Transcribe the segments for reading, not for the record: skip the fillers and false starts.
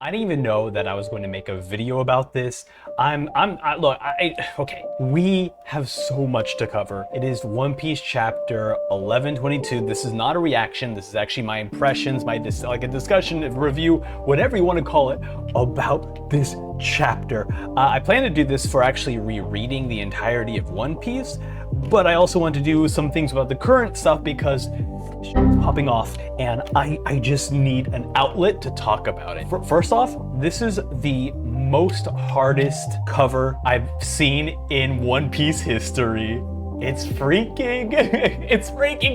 I didn't even know that I was going to make a video about this. Okay. We have so much to cover. It is One Piece chapter 1122. This is not a reaction. This is actually my impressions, like a discussion, a review, whatever you want to call it, about this chapter. I plan to do this for actually rereading the entirety of One Piece, but I also want to do some things about the current stuff because shit's popping off and I just need an outlet to talk about it. First off, this is the most hardest cover I've seen in One Piece history. It's freaking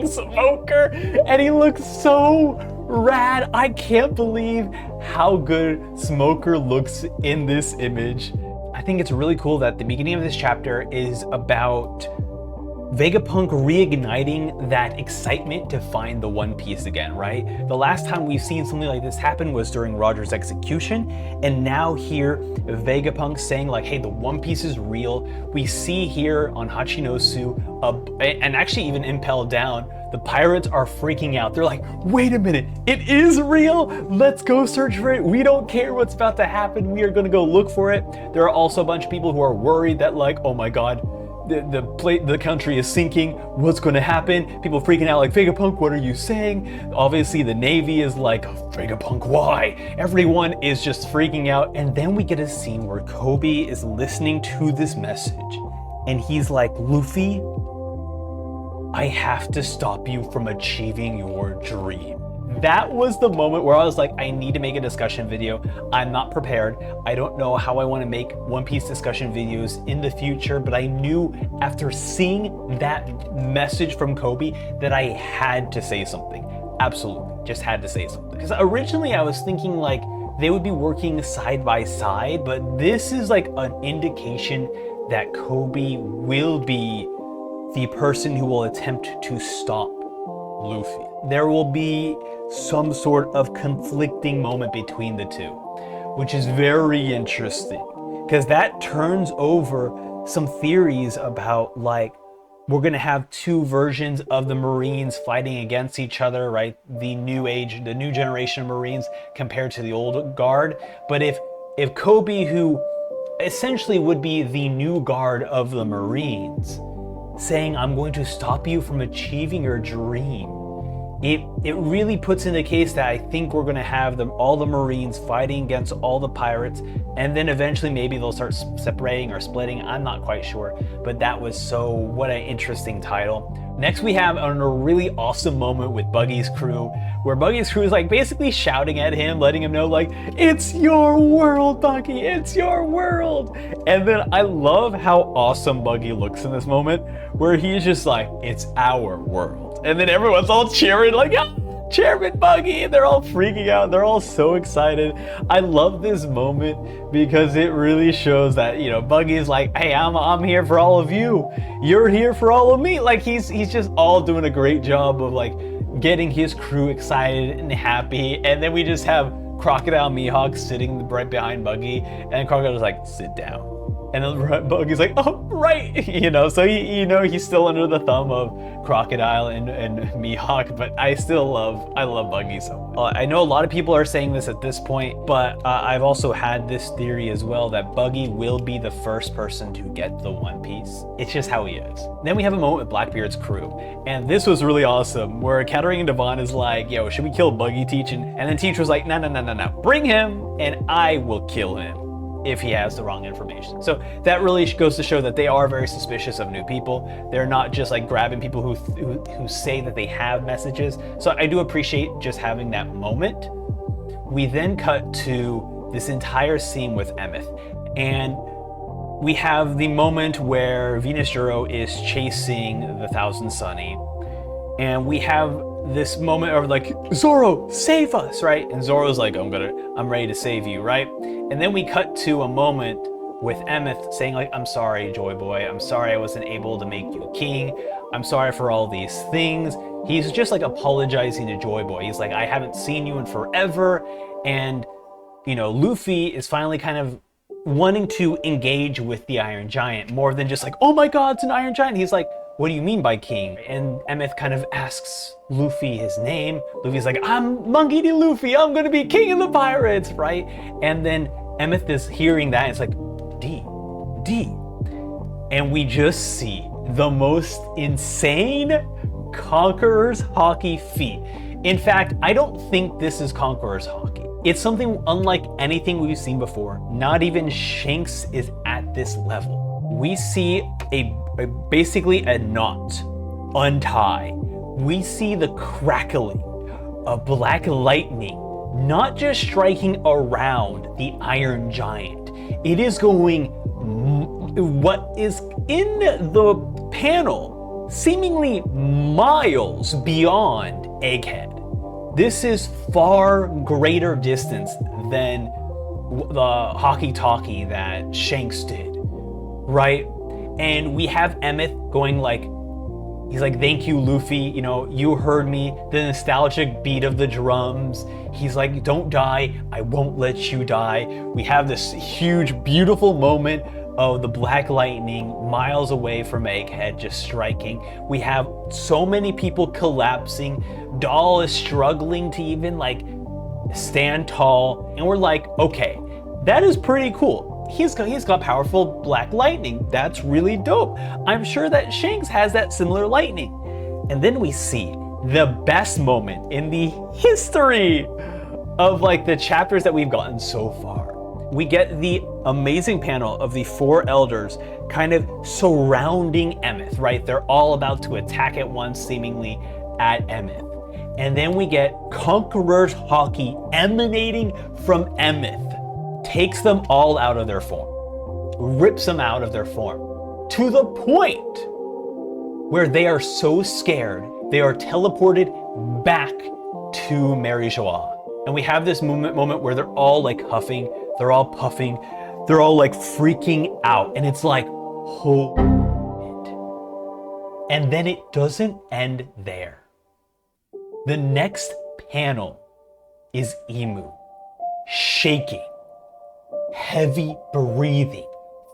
Smoker, and he looks so rad. I can't believe how good Smoker looks in this image. I think it's really cool that the beginning of this chapter is about Vegapunk reigniting that excitement to find the One Piece again, right? The last time we've seen something like this happen was during Roger's execution, and now here Vegapunk saying like, hey, the One Piece is real. We see here on Hachinosu, and actually even Impel Down, the pirates are freaking out. They're like, wait a minute, it is real? Let's go search for it. We don't care what's about to happen. We are gonna go look for it. There are also a bunch of people who are worried that like, oh my God, the country is sinking. What's going to happen? People freaking out like, Vegapunk, what are you saying? Obviously the Navy is like, Vegapunk, why? Everyone is just freaking out. And then we get a scene where Kobe is listening to this message and he's like, Luffy, I have to stop you from achieving your dream. That was the moment where I was like, I need to make a discussion video. I'm not prepared. I don't know how I want to make One Piece discussion videos in the future, but I knew after seeing that message from Kobe that I had to say something. Absolutely, just had to say something. Because originally I was thinking like they would be working side by side, but this is like an indication that Kobe will be the person who will attempt to stop Luffy. There will be some sort of conflicting moment between the two, which is very interesting because that turns over some theories about like we're gonna have two versions of the Marines fighting against each other, right? The new age, the new generation of Marines compared to the old guard. But if Kobe, who essentially would be the new guard of the Marines, saying, I'm going to stop you from achieving your dream, it really puts in the case that I think we're gonna have all the Marines fighting against all the pirates, and then eventually maybe they'll start separating or splitting. I'm not quite sure, but that was what an interesting title. Next we have a really awesome moment with Buggy's crew, where Buggy's crew is like basically shouting at him, letting him know like, it's your world, Buggy, it's your world. And then I love how awesome Buggy looks in this moment, where he's just like, it's our world. And then everyone's all cheering like, ah, Chairman Buggy, and they're all freaking out. They're all so excited. I love this moment because it really shows that, you know, Buggy's like, hey, I'm here for all of you. You're here for all of me. Like he's just all doing a great job of like getting his crew excited and happy. And then we just have Crocodile Mihawk sitting right behind Buggy, and Crocodile's like, sit down. And then Buggy's like, oh, right. You know, so he's still under the thumb of Crocodile and Mihawk, but I love Buggy so much. I know a lot of people are saying this at this point, but I've also had this theory as well that Buggy will be the first person to get the One Piece. It's just how he is. Then we have a moment with Blackbeard's crew, and this was really awesome, where Katarina and Devon is like, yo, should we kill Buggy, Teach? And then Teach was like, no, bring him and I will kill him if he has the wrong information. So that really goes to show that they are very suspicious of new people. They're not just like grabbing people who say that they have messages. So I do appreciate just having that moment. We then cut to this entire scene with Emeth, and we have the moment where Venus Juro is chasing the Thousand Sunny, and we have this moment of like, Zoro, save us, right? And Zoro's like, I'm ready to save you, right? And then we cut to a moment with Emeth saying like, I'm sorry, Joy Boy. I'm sorry I wasn't able to make you king. I'm sorry for all these things. He's just like apologizing to Joy Boy. He's like, I haven't seen you in forever. And, you know, Luffy is finally kind of wanting to engage with the Iron Giant more than just like, oh my God, it's an Iron Giant. He's like, what do you mean by king? And Emmett kind of asks Luffy his name. Luffy's like, I'm Monkey D. Luffy, I'm gonna be king of the pirates, right? And then Emmett is hearing that, and it's like, D. And we just see the most insane Conqueror's Haki feat. In fact, I don't think this is Conqueror's Haki. It's something unlike anything we've seen before. Not even Shanks is at this level. We see basically a knot untie. We see the crackling of black lightning, not just striking around the Iron Giant. It is going what is in the panel seemingly miles beyond Egghead. This is far greater distance than the Haki-Talkie that Shanks did, right? And we have Emmett going like, he's like, thank you, Luffy, you know, you heard me, the nostalgic beat of the drums. He's like, don't die, I won't let you die. We have this huge, beautiful moment of the black lightning miles away from Egghead just striking. We have so many people collapsing. Doll is struggling to even like stand tall. And we're like, okay, that is pretty cool. He's got powerful black lightning. That's really dope. I'm sure that Shanks has that similar lightning. And then we see the best moment in the history of like the chapters that we've gotten so far. We get the amazing panel of the four elders kind of surrounding Emmett, right? They're all about to attack at once, seemingly, at Emmett. And then we get Conqueror's Haki emanating from Emmett, takes them all out of their form, rips them out of their form, to the point where they are so scared, they are teleported back to Mary Joie. And we have this moment where they're all like huffing, they're all puffing, they're all like freaking out. And it's like, holy shit. And then it doesn't end there. The next panel is Emu, shaking, heavy breathing,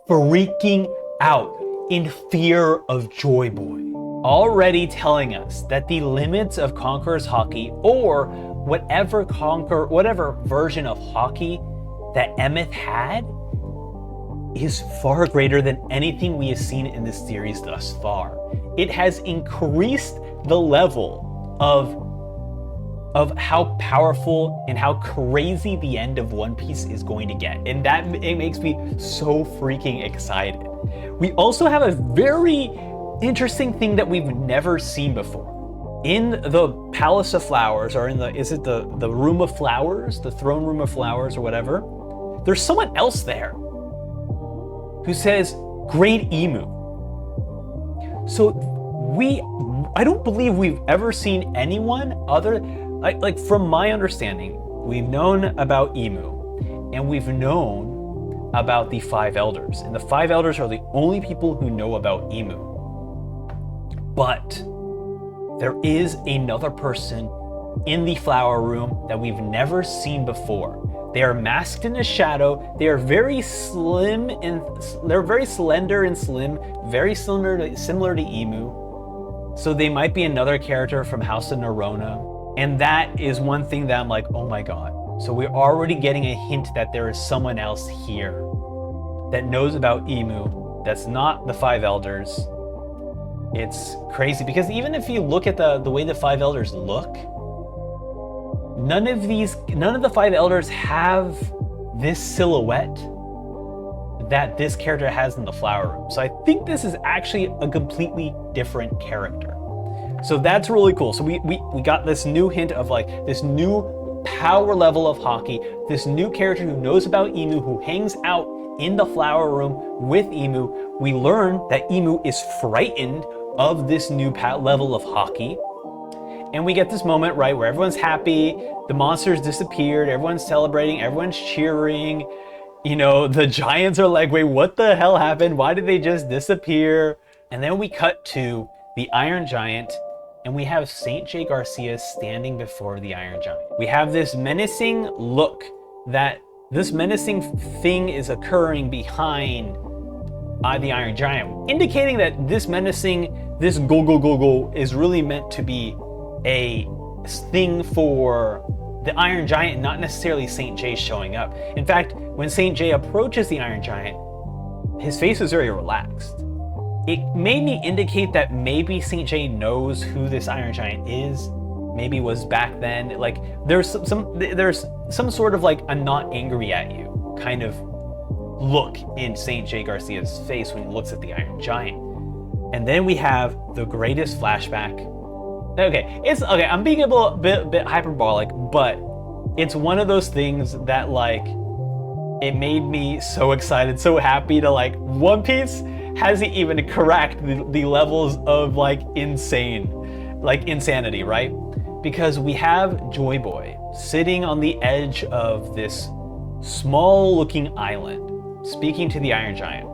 freaking out in fear of Joy Boy. Already telling us that the limits of Conqueror's Haki, or whatever version of Haki that Emmett had, is far greater than anything we have seen in this series thus far. It has increased the level of how powerful and how crazy the end of One Piece is going to get. And that it makes me so freaking excited. We also have a very interesting thing that we've never seen before. In the Palace of Flowers, or in the Room of Flowers, the Throne Room of Flowers or whatever, there's someone else there who says, Great Emu. So I don't believe we've ever seen anyone other, like from my understanding, we've known about Emu and we've known about the Five Elders. And the Five Elders are the only people who know about Emu. But there is another person in the flower room that we've never seen before. They are masked in a shadow. They are very slim and they're very slender and slim, very similar to Emu. So they might be another character from House of Nerona. And that is one thing that I'm like, oh my God. So we're already getting a hint that there is someone else here that knows about Emu that's not the Five Elders. It's crazy because even if you look at the way the Five Elders look, none of the Five Elders have this silhouette that this character has in the flower room. So I think this is actually a completely different character. So that's really cool. So we got this new hint of like this new power level of Haki, this new character who knows about Emu, who hangs out in the flower room with Emu. We learn that Emu is frightened of this new level of Haki. And we get this moment, right, where everyone's happy, the monsters disappeared, everyone's celebrating, everyone's cheering. You know, the giants are like, wait, what the hell happened? Why did they just disappear? And then we cut to the Iron Giant, and we have Saint J. Garcia standing before the Iron Giant. We have this menacing look that this menacing thing is occurring behind the Iron Giant, indicating that this menacing, this go is really meant to be a thing for the Iron Giant, not necessarily St. J showing up. In fact, when St. J approaches the Iron Giant, his face is very relaxed. It made me indicate that maybe St. J knows who this Iron Giant is, maybe was back then. Like there's some sort of like I'm not angry at you kind of look in St. J Garcia's face when he looks at the Iron Giant. And then we have the greatest flashback. Okay, I'm being a bit hyperbolic, but it's one of those things that like it made me so excited, so happy to like One Piece hasn't even cracked the levels of like insanity, right? Because we have Joy Boy sitting on the edge of this small looking island, speaking to the Iron Giant.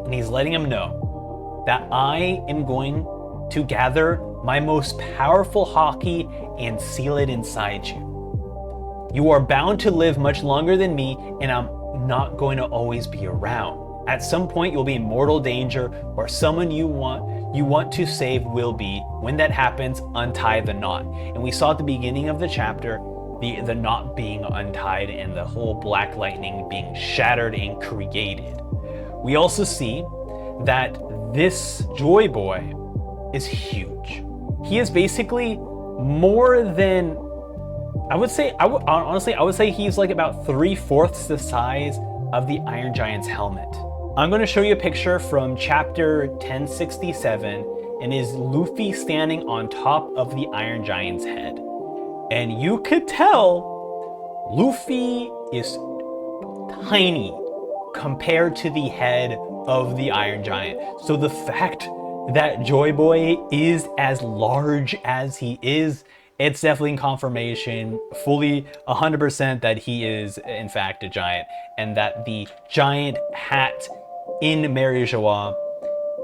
And he's letting him know that I am going to gather my most powerful haki and seal it inside you. You are bound to live much longer than me, and I'm not going to always be around. At some point you'll be in mortal danger, or someone you want to save will be. When that happens, untie the knot. And we saw at the beginning of the chapter the knot being untied and the whole black lightning being shattered and created. We also see that this Joy Boy is huge. He is basically more than, I would say he's like about 3/4 the size of the Iron Giant's helmet. I'm going to show you a picture from chapter 1067, and is Luffy standing on top of the Iron Giant's head. And you could tell Luffy is tiny compared to the head of the Iron Giant. So the fact that Joy Boy is as large as he is, it's definitely confirmation, fully 100% that he is in fact a giant, and that the giant hat in Mary Joie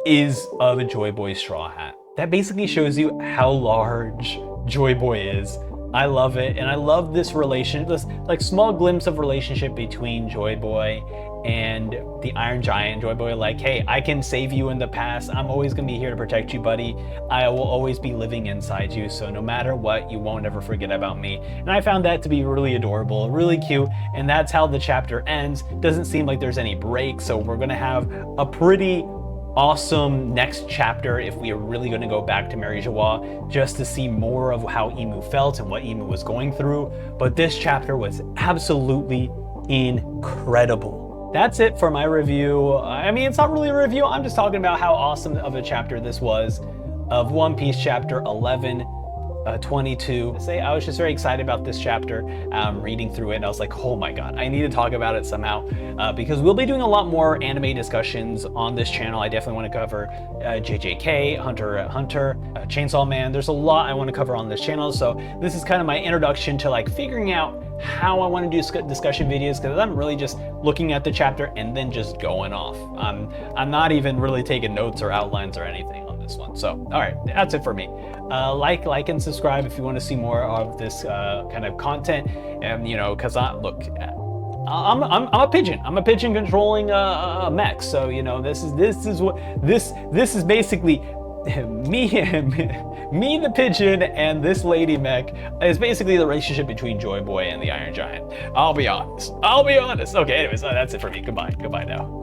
is of a Joy Boy straw hat. That basically shows you how large Joy Boy is. I love it, and I love this like small glimpse of relationship between Joy Boy and the Iron Giant. Joy Boy like, hey, I can save you in the past. I'm always gonna be here to protect you, buddy. I will always be living inside you, so no matter what, you won't ever forget about me. And I found that to be really adorable, really cute, and that's how the chapter ends. Doesn't seem like there's any break, so we're gonna have a pretty awesome next chapter if we are really going to go back to Mary Joie just to see more of how Emu felt and what Emu was going through. But this chapter was absolutely incredible. That's it for my review. I mean, it's not really a review. I'm just talking about how awesome of a chapter this was of One Piece chapter 11. 22. I was just very excited about this chapter, reading through it, and I was like, oh my god, I need to talk about it somehow, because we'll be doing a lot more anime discussions on this channel. I definitely want to cover JJK, Hunter x Hunter, Chainsaw Man. There's a lot I want to cover on this channel, so this is kind of my introduction to like figuring out how I want to do discussion videos, because I'm really just looking at the chapter and then just going off. I'm not even really taking notes or outlines or anything on this one. So, all right, that's it for me. Like and subscribe if you want to see more of this kind of content. And you know, because I'm a pigeon. I'm a pigeon controlling a mech. So you know, this is basically me the pigeon, and this lady mech is basically the relationship between Joy Boy and the Iron Giant. I'll be honest. Okay, anyways, that's it for me. Goodbye now.